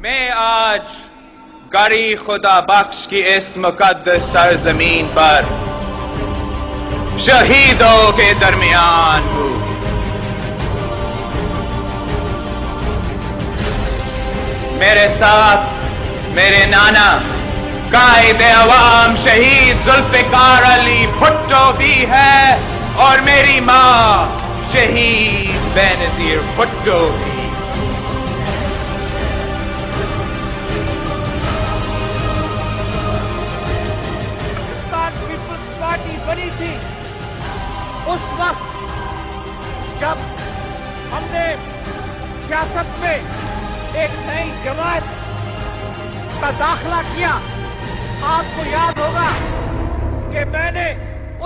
میں آج گری خدا بخش کی اس مقدس سرزمین پر شہیدوں کے درمیان ہوں۔ میرے ساتھ میرے نانا قائد عوام شہید ذوالفقار علی بھٹو بھی ہے اور میری ماں شہید بینظیر بھٹو بھی۔ پارٹی بنی تھی اس وقت جب ہم نے سیاست میں ایک نئی جماعت کا داخلہ کیا، آپ کو یاد ہوگا کہ میں نے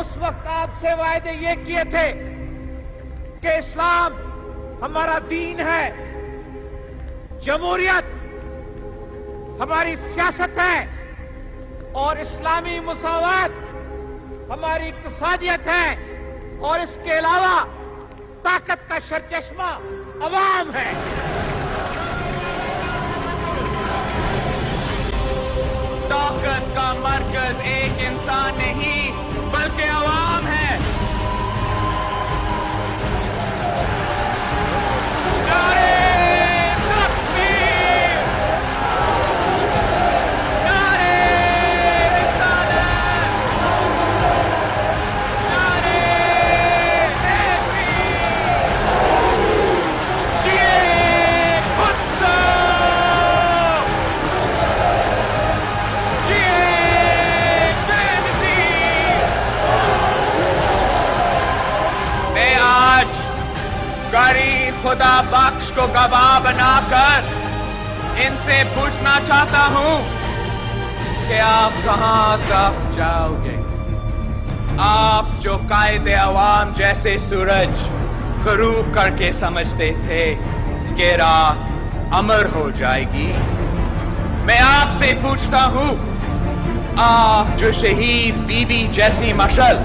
اس وقت آپ سے وعدے یہ کیے تھے کہ اسلام ہمارا دین ہے، جمہوریت ہماری سیاست ہے اور اسلامی مساوات ہماری اقتصادیت ہے، اور اس کے علاوہ طاقت کا سرچشمہ عوام ہے۔ طاقت کا مرکز ایک انسان نہیں بلکہ عوام ہے۔ نعرے تکبیر! نعرے رسالت! نعرے حیدری! جیے بھٹو! میں آج گری خدا بخش کو گواہ بنا کر ان سے پوچھنا چاہتا ہوں کہ آپ کہاں تک جاؤ گے؟ آپ جو قائد عوام جیسے سورج غروب کر کے سمجھتے تھے کہ رات امر ہو جائے گی، میں آپ سے پوچھتا ہوں، آپ جو شہید بی بی جیسی مشعل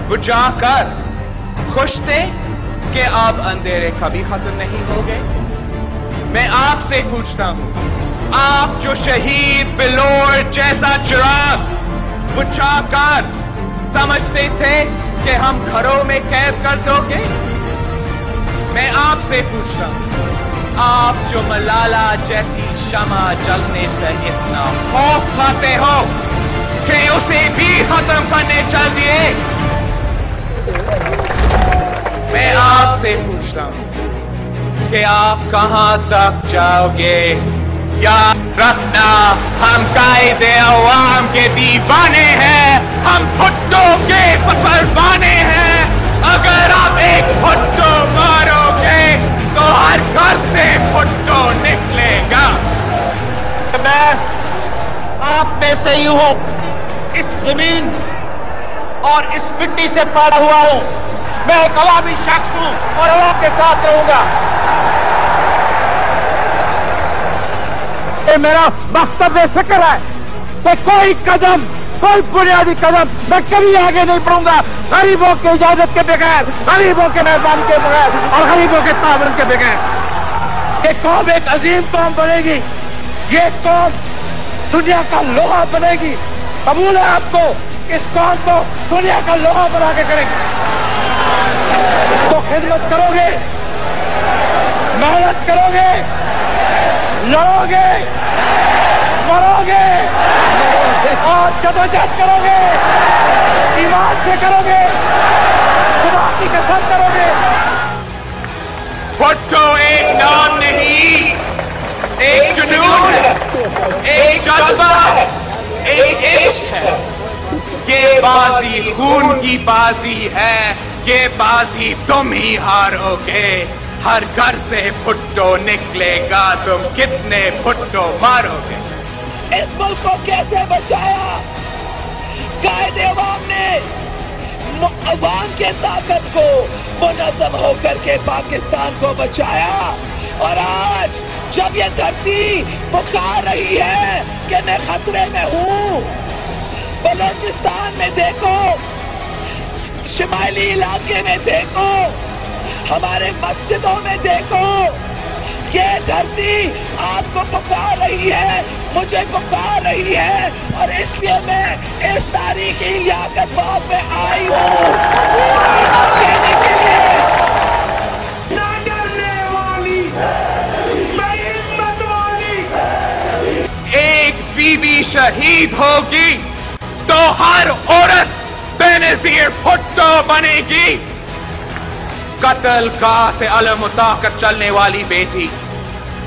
بجھا کر خوش تھے کہ آپ اندھیرے کبھی ختم نہیں ہوگے، میں آپ سے پوچھتا ہوں، آپ جو شہید بلور جیسا چراغ بجھا کر سمجھتے تھے کہ ہم گھروں میں قید کر دو گے، میں آپ سے پوچھتا ہوں، آپ جو ملالہ جیسی شمع جلنے سے اتنا خوف کھاتے ہو کہ اسے بھی ختم کرنے چل دیے، میں آپ سے پوچھتا ہوں کہ آپ کہاں تک جاؤ گے؟ یاد رکھنا، ہم قائد عوام کے دیوانے ہیں، ہم بھٹو کے پروانے ہیں۔ اگر آپ ایک بھٹو مارو گے تو ہر گھر سے بھٹو نکلے گا۔ میں آپ میں سے ہی ہوں، اس زمین اور اس مٹی سے پیدا ہوا ہوں، میں ایک عوامی شخص ہوں اور عوام کے ساتھ رہوں گا۔ یہ میرا مقصد فکر ہے کہ کوئی قدم، کوئی بنیادی قدم میں کبھی آگے نہیں بڑھوں گا غریبوں کی اجازت کے بغیر، غریبوں کے مہربانی کے بغیر اور غریبوں کے تعاون کے بغیر۔ یہ قوم ایک عظیم قوم بنے گی، یہ قوم دنیا کا لوہا بنے گی۔ قبول ہے آپ کو؟ اس قوم کو دنیا کا لوہا بنا کے کریں گے تو خدمت کرو گے، محنت کرو گے، لڑو گے، مرو گے اور جدوجہد کرو گے، ایمان سے کرو گے، خدا کی قسم کرو گے۔ بھٹو ایک نام نہیں، ایک جنون ہے، ایک جذبہ ہے، ایک عشق ہے۔ یہ بازی خون کی بازی ہے، یہ بازی تم ہی ہارو گے۔ ہر گھر سے بھٹو نکلے گا، تم کتنے بھٹو مارو گے؟ اس ملک کو کیسے بچایا؟ قائد عوام نے عوام کے طاقت کو منظم ہو کر کے پاکستان کو بچایا، اور آج جب یہ دھرتی پکار رہی ہے کہ میں خطرے میں ہوں، بلوچستان میں دیکھو، شمالی علاقے میں دیکھو، ہمارے مسجدوں میں دیکھو، یہ دھرتی آپ کو پکار رہی ہے, مجھے پکار رہی ہے, اور اس لیے میں اس تاریخی لیاقت باغ میں آئی ہوں کہنے کے لیے نہ ڈرنے والی بے ہمت والی. ایک بیوی شہید ہوگی تو ہر عورت بینظیر بھٹو بنے گی. قتل کا سے علم اٹھا کر چلنے والی بیٹی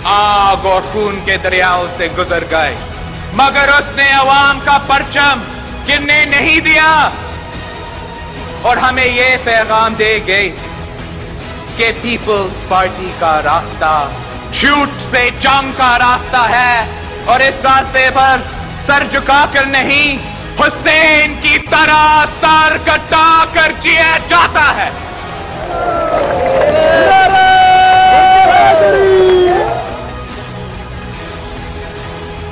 آگ اور خون کے دریاؤں سے گزر گئے, مگر اس نے عوام کا پرچم گرنے نہیں دیا, اور ہمیں یہ پیغام دے گئی کہ پیپلز پارٹی کا راستہ جھوٹ سے جنگ کا راستہ ہے, اور اس راستے پر سر جھکا کر نہیں, حسین کی طرح سر کٹا کر جیا جاتا ہے.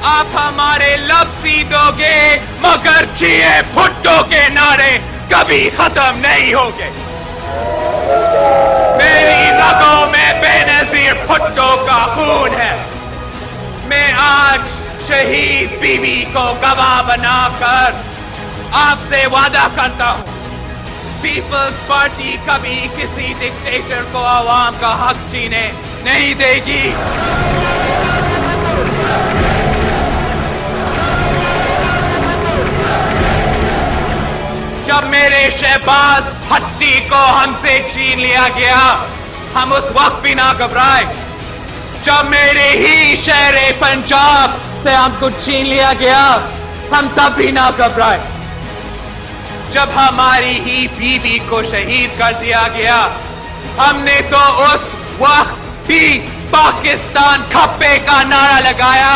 آپ ہمارے لفظ دو گے مگر جیے بھٹو کے نعرے کبھی ختم نہیں ہوگے. میری رگوں میں بینظیر بھٹو کا خون ہے. میں آج شہید بیوی کو گواہ بنا کر آپ سے وعدہ کرتا ہوں, پیپلز پارٹی کبھی کسی ڈکٹیٹر کو عوام کا حق جینے نہیں دے گی. جب میرے شہباز بھٹی کو ہم سے چھین لیا گیا ہم اس وقت بھی نہ گھبرائے. جب میرے ہی شہر پنجاب سے ہم کو چھین لیا گیا ہم تب بھی نہ گھبرائے. جب ہماری ہی بیوی کو شہید کر دیا گیا ہم نے تو اس وقت بھی پاکستان کھپے کا نعرہ لگایا.